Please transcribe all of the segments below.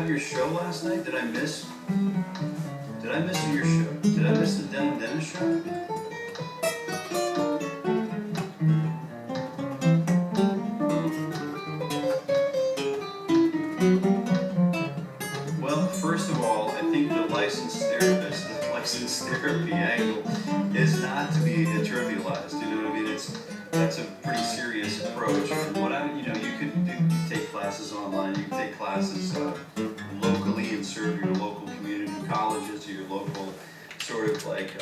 have your show last night? Did I miss your show? Did I miss the Den and Dennis show? Well, first of all, I think the licensed therapy angle is not to be trivialized. You know what I mean? That's a pretty serious approach. From what you could take classes online. You can take classes locally and serve your local community colleges or your local sort of like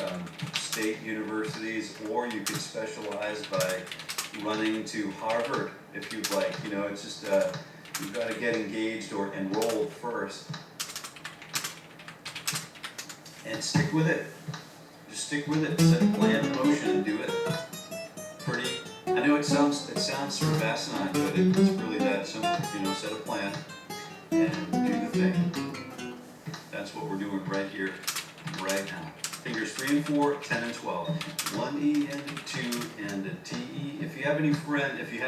state universities, or you could specialize by running to Harvard if you'd like. You know, it's just you've got to get engaged or enrolled first. And stick with it. Just stick with it. Set a plan in motion and do it. I know it sounds sort of asinine, but it's really that simple. You know, set a plan and do the thing. That's what we're doing right here, right now. Fingers 3 and 4, 10 and 12. 1 E and a 2 and a T E. If you have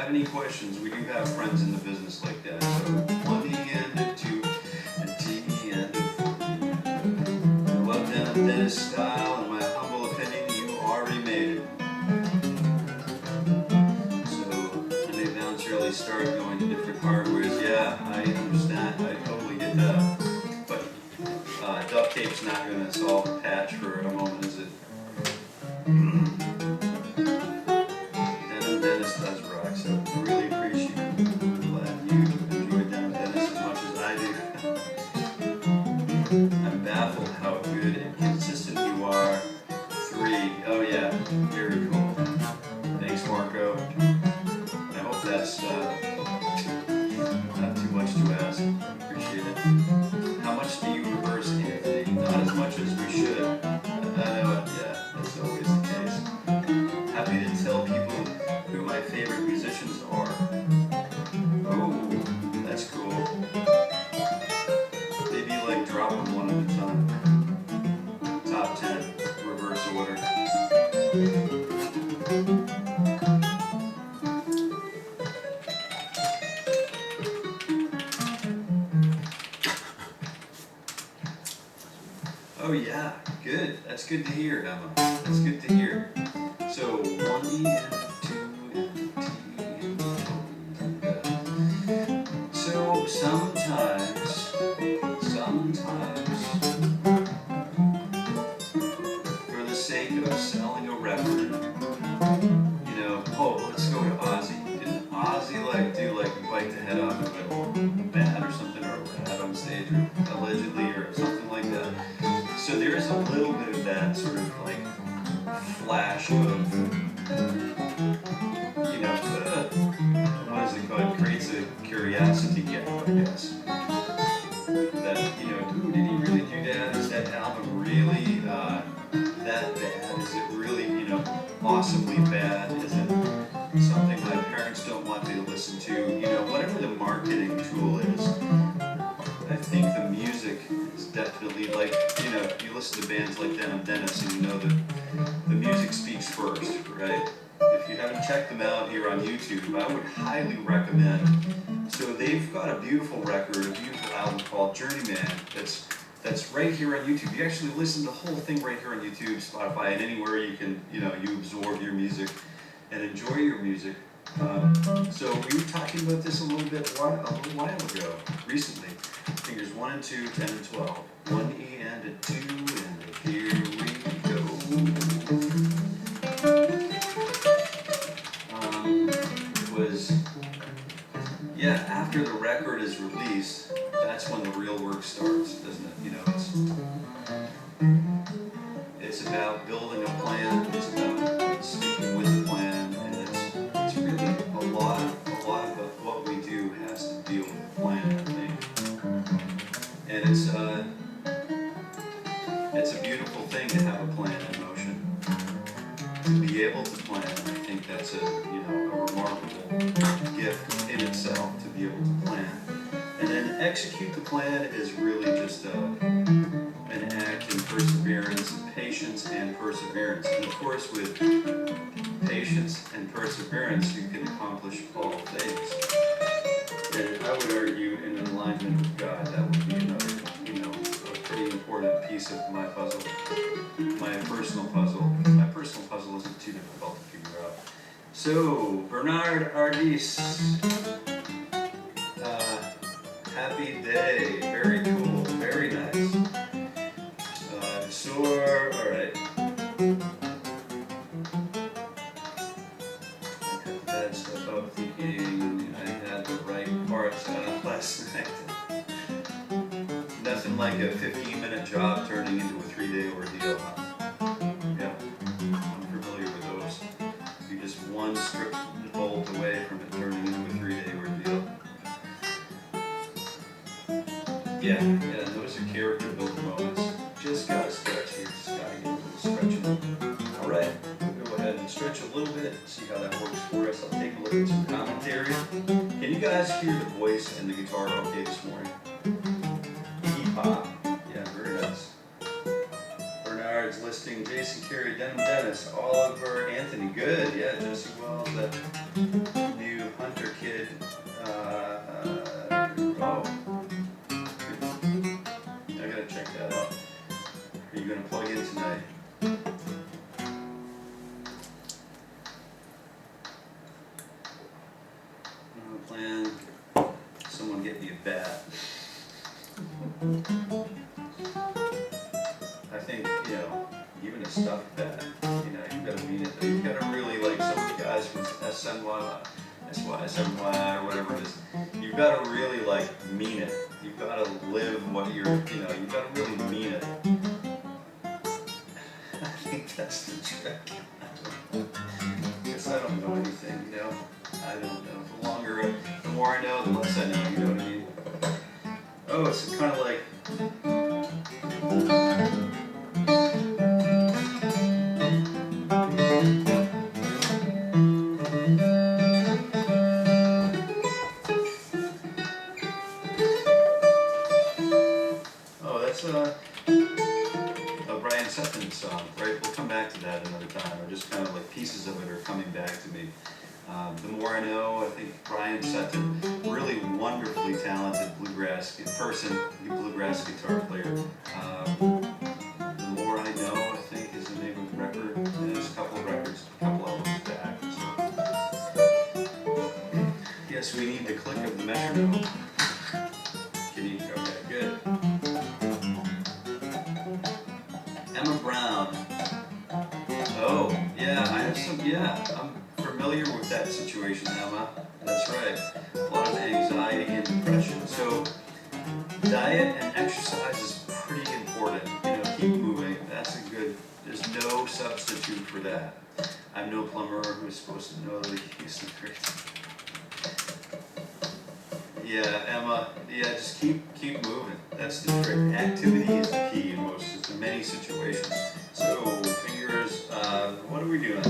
any questions, we do have friends in the business like that. So 1 E and a 2 and T E and a 4. I love Dennis style. In my humble opinion, you already made it. Really start going to different hardwares. Yeah, I understand. I totally get that. But duct tape's not going to solve the patch for a moment, is it? Dennis does rock, so really appreciate it. I'm glad you enjoyed Dennis as much as I do. I'm baffled how good and consistent you are. 3. Oh yeah, very cool. Thanks, Marco. That's not too much to ask. Appreciate it. How much do you reverse, Anthony? Not as much as we should. I know it. Yeah, that's always the case. Happy to tell people who my favorite musicians are. Oh, that's cool. Maybe like drop them one at a time. Top 10, reverse order. Oh yeah, good. That's good to hear, Emma. That's good to hear. So 1 E and 2 and T and so sometimes, for the sake of selling a record, you know, let's go to Ozzy. Didn't Ozzy do bite the head off of a bat or something, or a rat on stage, or allegedly, or something like that? So there is a little bit of that sort of like flash of, you know, what is it called? Creates a curiosity gap, I guess. That, you know, ooh, did he really do that? Is that album really that bad? Is it really, you know, awesomely bad? Is it something my parents don't want me to listen to? You know, whatever the marketing tool is, I think the music is definitely like, you know, you listen to bands like Dennis and you know that the music speaks first, right? If you haven't checked them out here on YouTube, I would highly recommend. So they've got a beautiful record, a beautiful album called Journeyman that's right here on YouTube. You actually listen to the whole thing right here on YouTube, Spotify, and anywhere you can, you know, you absorb your music and enjoy your music. So we were talking about this a little while ago, recently. Fingers 1 and 2, 10 and 12. 1 E and a 2, and here we go. After the record is released, that's when the real work starts, doesn't it? You know, it's about building a plan. It's about sticking with the plan, and it's really a lot of what we do has to deal with the plan, I think. And it's a beautiful thing to have a plan in motion. To be able to plan, I think that's a remarkable gift in itself, to be able to plan. And then execute the plan is really just an act in perseverance, patience and perseverance. And of course, with patience and perseverance, you can accomplish all things. And I would argue, in alignment with God, that would be piece of my puzzle, my personal puzzle. My personal puzzle isn't too difficult to figure out. So, Bernard Ardis, happy day, very cool, very nice. Alright. I cut the bad stuff up thinking I had the right parts last night. Nothing like a 15-minute job turning into a 3-day ordeal, huh? Yeah, I'm familiar with those. You're just one strip bolt away from it turning into a 3-day ordeal. Yeah, those are character building moments. Just gotta stretch here, just gotta get a little stretching. Alright, we'll go ahead and stretch a little bit, see how that works for us. I'll take a look at some commentary. Can you guys hear the voice and the guitar okay this morning? Pop. Yeah, very nice. Bernard's listing Jason, Carey, Dennis, Oliver, Anthony. Good. Yeah, Jesse Wells, that new Hunter kid. I gotta check that out. Are you gonna plug in tonight? Plan. Someone get me a bat. I think, even a stuffed bat, you've got to mean it. You've got to really, like some of the guys from SY, or whatever it is, you've got to really, mean it. You've got to live what you've got to really mean it. I think that's the trick. I guess I don't know anything, I don't know. The more I know, the less I know, you know what I mean? Oh, it's kind of like... Oh, that's a Brian Sutton song, right? We'll come back to that another time, or just kind of like pieces of it are coming back to me. The more I know, I think Brian Sutton, really wonderfully talented bluegrass bluegrass guitar player. The More I Know, I think, is the name of the record. And there's a couple of albums back. So. Yes, we need the click of the metronome. Okay, good. Emma Brown. Oh, yeah, I'm familiar with that situation, Emma. That's right. A lot of anxiety and depression. So, diet and exercise is pretty important. Keep moving. There's no substitute for that. I'm no plumber who's supposed to know the use of grease. Yeah, Emma. Yeah, just keep moving. That's the trick. Activity is the key in many situations. So, fingers, what are we doing?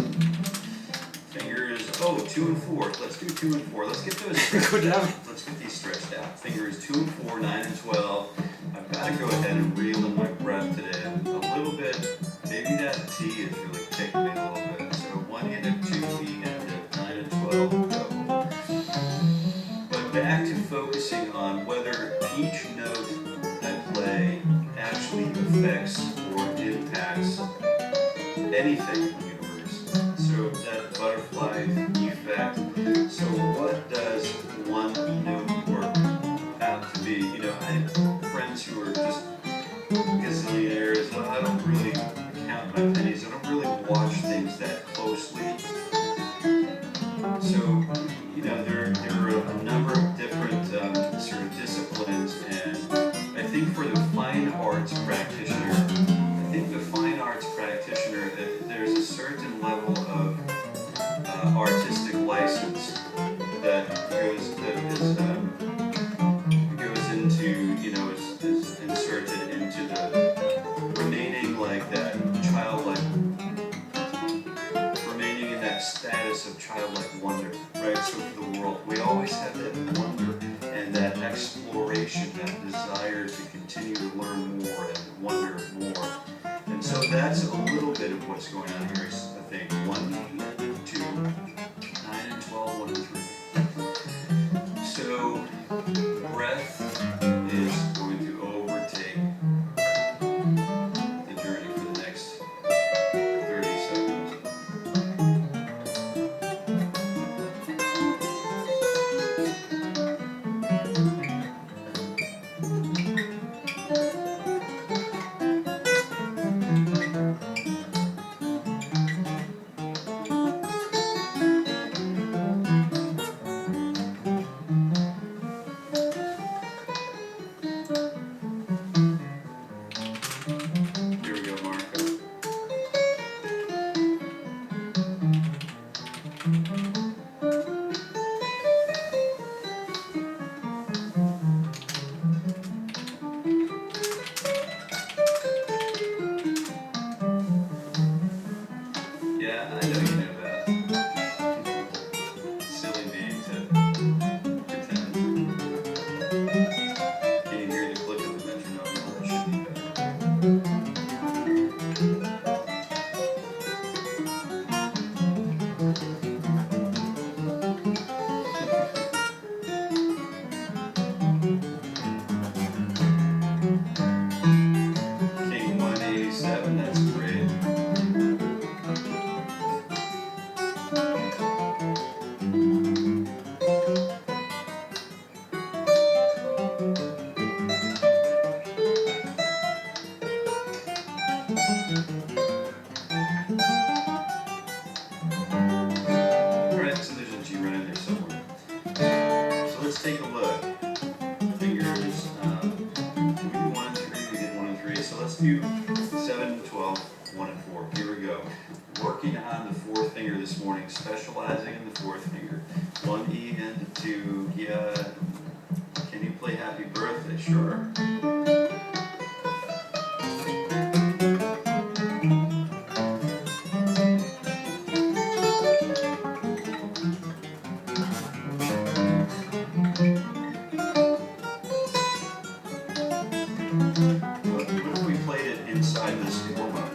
Fingers, 2 and 4. Let's do 2 and 4. Let's get those stretched out. Let's get these stretched out. Fingers 2 and 4, 9 and 12. I've got to go ahead and reel in my breath today a little bit. Maybe that T is really kicking me a little bit. So 1 end of 2, E end of 9 and 12, go. But back to focusing on whether each note I play actually affects or impacts anything in the universe. So that butterfly effect. So what does one note work out to be? I have friends who are just gazillionaires. I don't really count my pennies. I don't really watch things that closely. So, there are a number of different sort of disciplines, and I think for the fine arts practitioner, there's a certain level of artistic license that goes into, is inserted into the remaining remaining in that status of childlike wonder, right? So for the world, we always have that wonder and that exploration, that desire to continue to learn more and wonder more. And so that's a little bit of what's going on here, I think. 1, 2, 9 and 12, 1 and 3. So breath is going to overtake do 7, 12, 1, and 4. Here we go. Working on the fourth finger this morning, specializing in the fourth finger. 1 E and 2. Yeah. Can you play Happy Birthday? Sure. What if we played it inside this form up?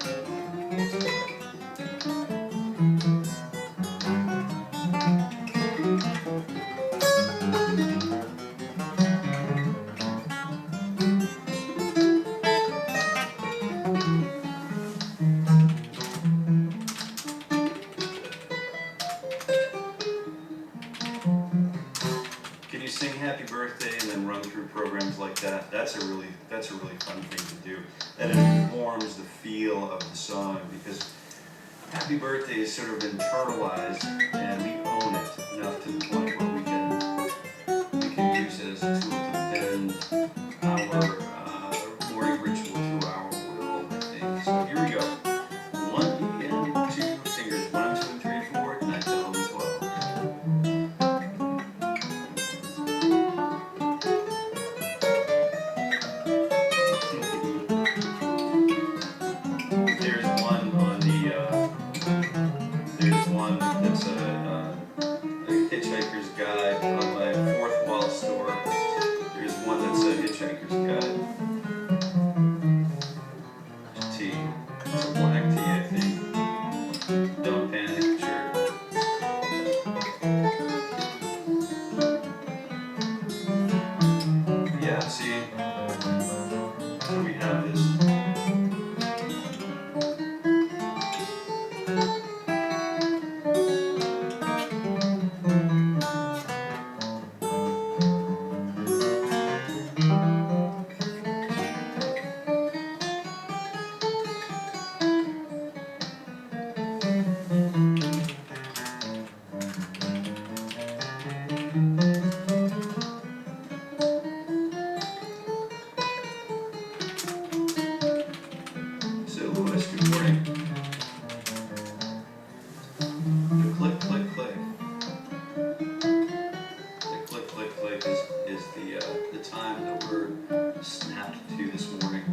Can you sing Happy Birthday and then run through programs like that? That's a really fun thing to do. That informs the feel of the song because Happy Birthday is sort of internalized and we own it enough to the point where we can use it as a tool to bend our morning ritual to our will, I think. So here we go. 1 E and 2 fingers. 1, 2, 3, 4, 9, 10, 11, 12. There's one that's a Hitchhiker's Guide on my fourth wall store. There's one that's a Hitchhiker's Guide. Tea. It's a black tea, I think. Don't panic, sure. Yeah, see? So we have this. So Louis, good morning. The click, click, click. The click, click, click is the time that we're snapped to this morning.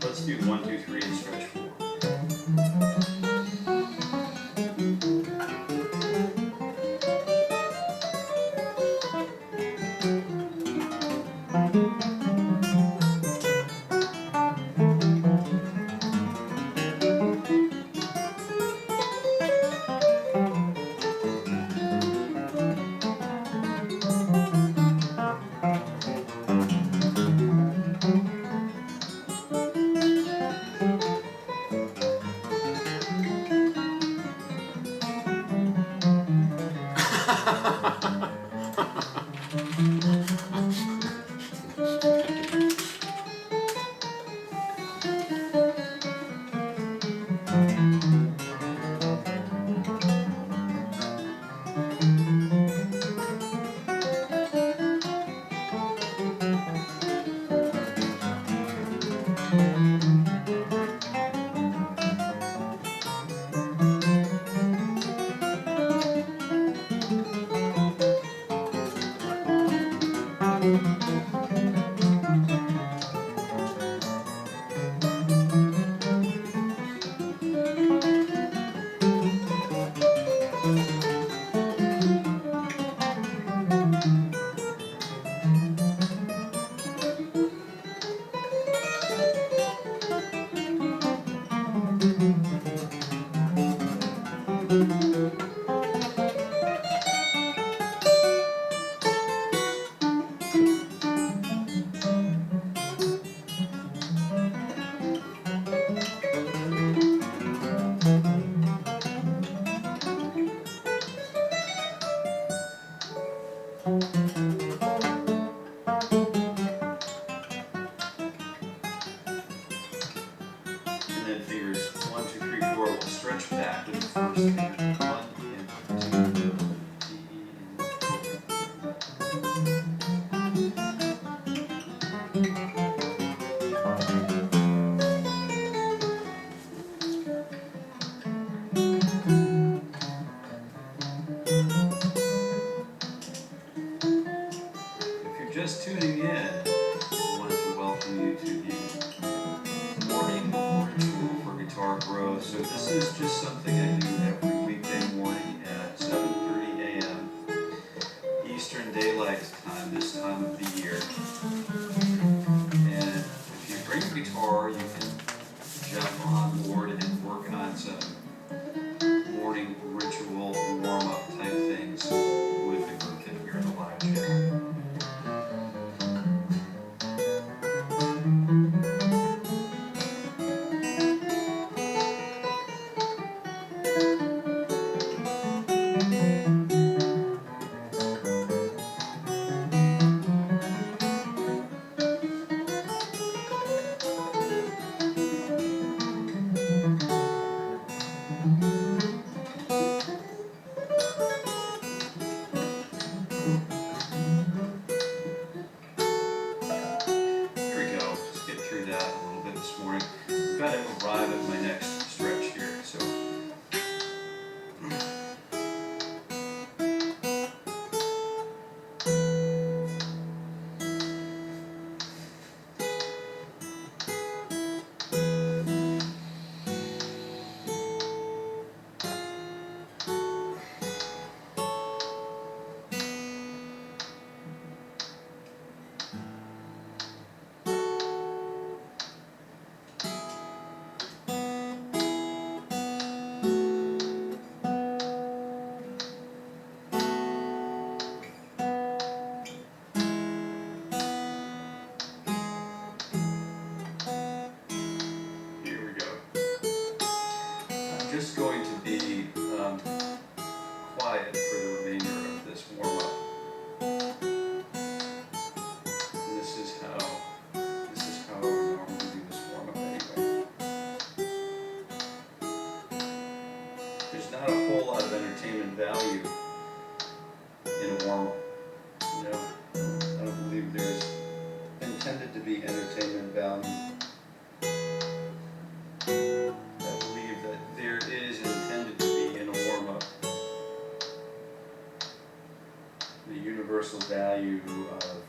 Let's do 1, 2, 3 and stretch 4. just tuning in, I wanted to welcome you to the morning ritual for guitar growth. So this is just something I do every weekday morning at 7:30 a.m. Eastern Daylight Time, this time of the year. And if you bring a guitar, you can jump on board and work on some morning ritual warm-up type things with the group that you're in the live chat. Arrive at my next stretch here. So just going to be quiet for the remainder of this warm-up. And this is how I would normally do this warm-up anyway. There's not a whole lot of entertainment value in a warm-up. You know, I don't believe there's intended to be entertainment value. Is intended to be in a warm-up. The universal value of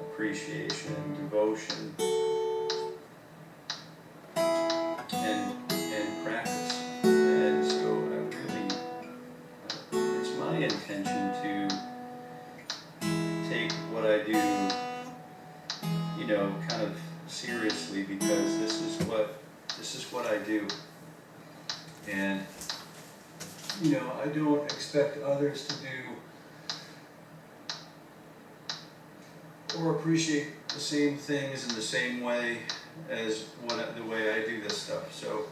appreciation, devotion, and practice. And so it's my intention to take what I do, kind of seriously, because this is what I do. And, I don't expect others to do or appreciate the same things in the same way as the way I do this stuff. So,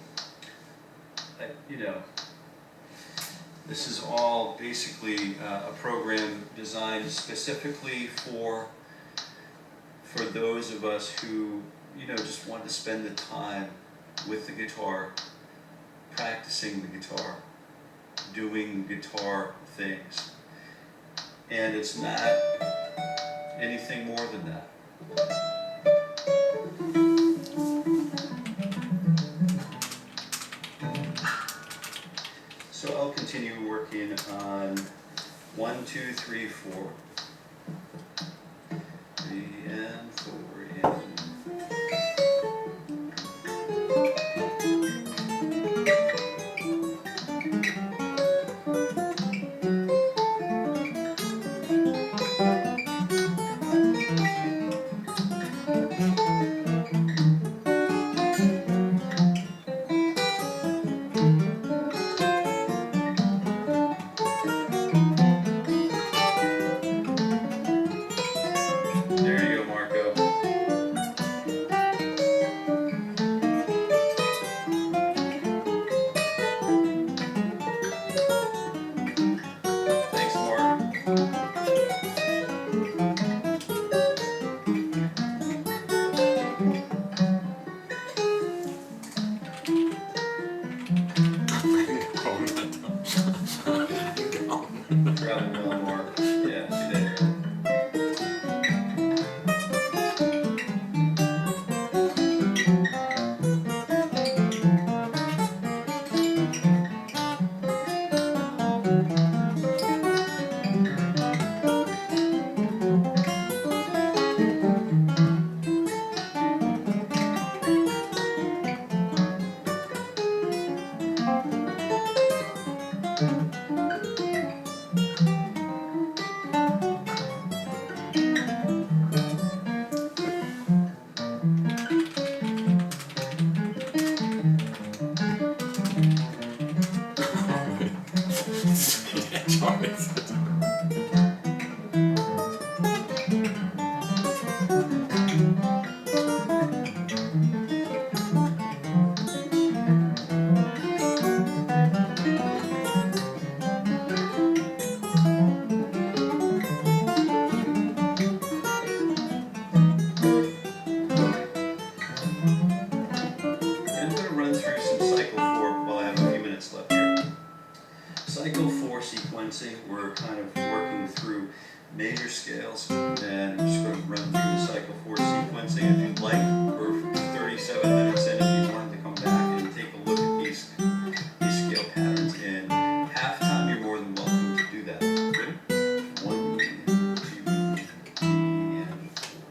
this is all basically a program designed specifically for those of us who, just want to spend the time with the guitar, practicing the guitar, doing guitar things. And it's not anything more than that. So I'll continue working on 1, 2, 3, 4. 3 and 4 and kind of working through major scales, and I'm just going to run through the cycle 4 sequencing. If you'd like, we're 37 minutes in. If you wanted to come back and take a look at these scale patterns in halftime, you're more than welcome to do that. Ready? 1, 2, 3, and 3.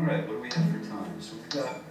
Alright, what do we have for time? So we've got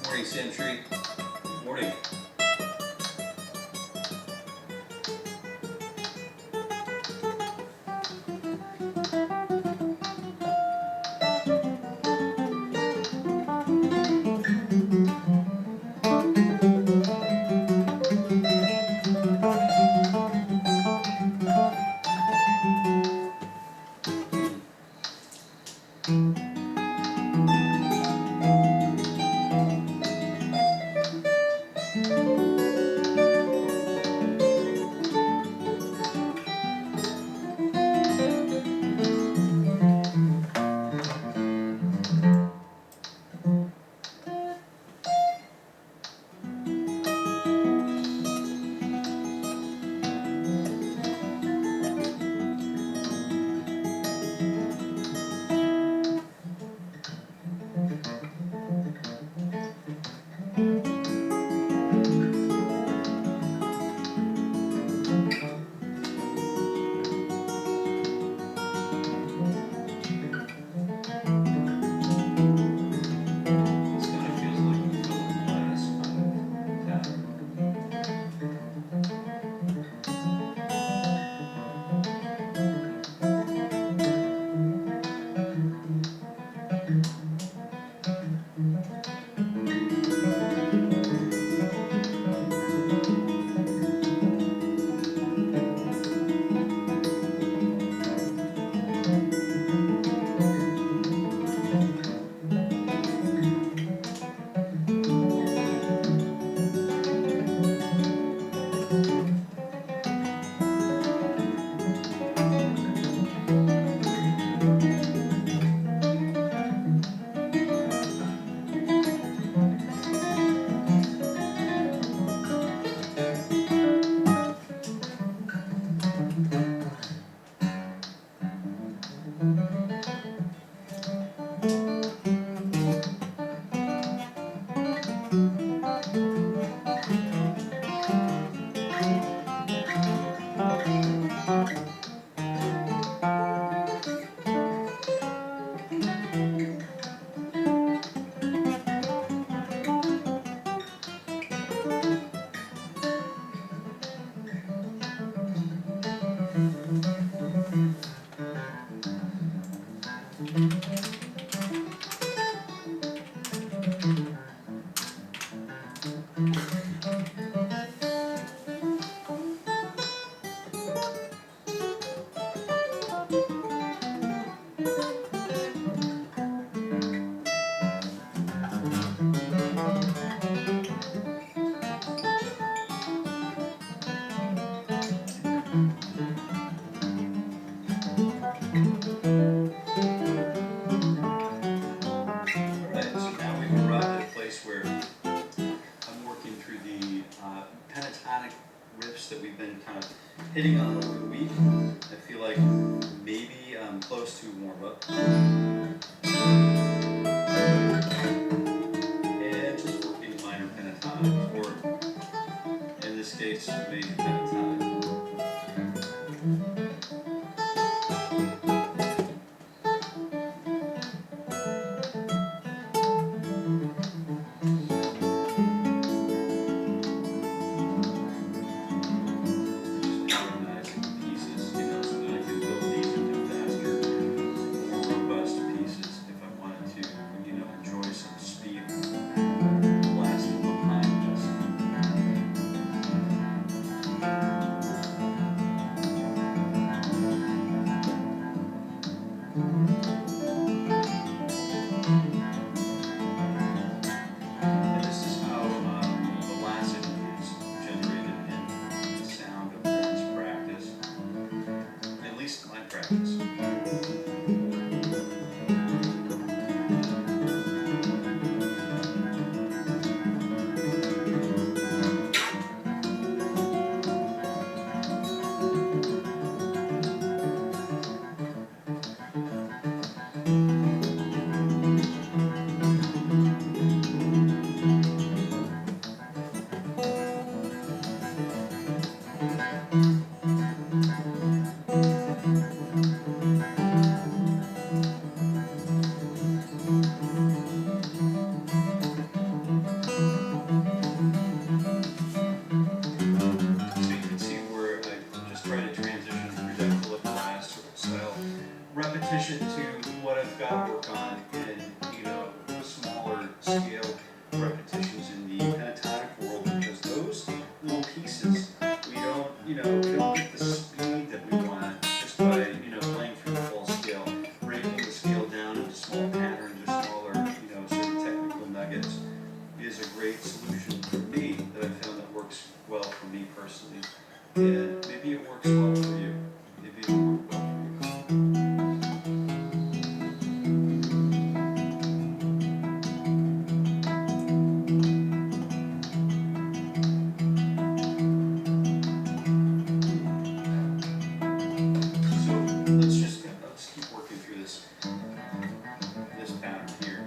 Morning, Sentry. Morning. This kind of feels like a Philip Glass kind of pattern. Right, so now we've arrived at a place where I'm working through the pentatonic riffs that we've been kind of hitting on over the week. I feel like maybe I'm close to warm up. And just working minor pentatonic, or in this case, major pentatonic. is a great solution for me that I found that works well for me personally. And maybe it works well for you. Maybe it will work well for you. So let's keep working through this pattern here.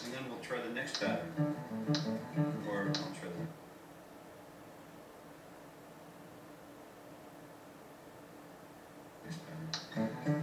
And then we'll try the next pattern. Or I'll try the next pattern.